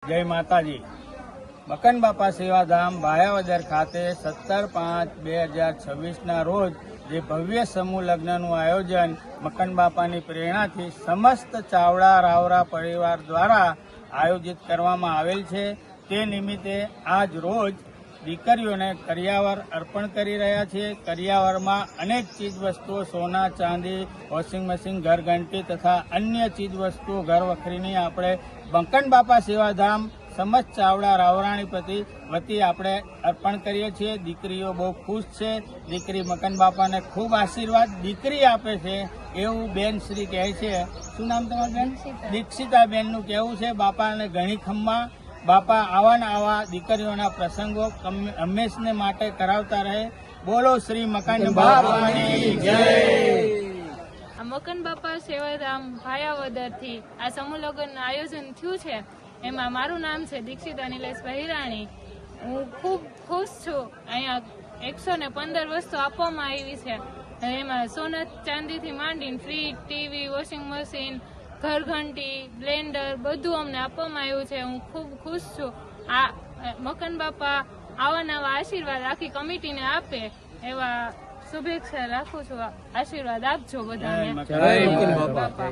જય માતાજી। મકન બાપા સેવાધામ ભાયાવદર ખાતે 17/5/2026 રોજ જે ભવ્ય સમૂહ લગ્નનું આયોજન મકન બાપાની પ્રેરણાથી સમસ્ત ચાવડા રાવરા પરિવાર દ્વારા આયોજિત કરવામાં આવેલ છે। તે નિમિત્તે આજ રોજ દીકરીઓને કરિયાવર અર્પણ કરી રહ્યા છીએ। કરિયાવરમાં અનેક ચીજ વસ્તુઓ સોના ચાંદી વોશિંગ મશીન ઘરઘંટી તથા અન્ય ચીજ વસ્તુઓ ઘર વખરીની આપણે મકન બાપા સેવાધામ સમસ્ત ચાવડા રાવરાણી વતી આપણે અર્પણ કરીએ છીએ। દીકરીઓ બહુ ખુશ છે। દીકરી મકન બાપાને ખૂબ આશીર્વાદ દીકરી આપે છે એવું બેન શ્રી કહે છે। શું નામ તમારું બેન? દીક્ષિતાબેનનું કહેવું છે બાપાને ઘણી ખમ્મા બાપા આવા દીકરીઓના પ્રસંગો હંમેશને માટે કરાવતા રહે। બોલો શ્રી મકન બાપાની જય। આ મકન બાપા સેવાધામ ભાયાવદરથી આ સમૂહ લગ્નનું આયોજન થયું છે। એમાં મારું નામ છે દીક્ષિતા નિલેશભાઈ હિરાણી। હું ખૂબ ખુશ છું। અહીંયા 115 વસ્તુ આપવામાં આવી છે। એમાં સોના ચાંદીથી માંડીને ફ્રીજ, ટીવી, વોશિંગ મશીન, ઘરઘંટી, બ્લેન્ડર બધું અમને આપવામાં આવ્યું છે। હું ખૂબ ખુશ છું। આ મકન બાપા આવા નવા આશીર્વાદ આખી કમિટીને આપે એવા શુભેચ્છા રાખું છું। આશીર્વાદ આપજો બધાને। જય મકન બાપા।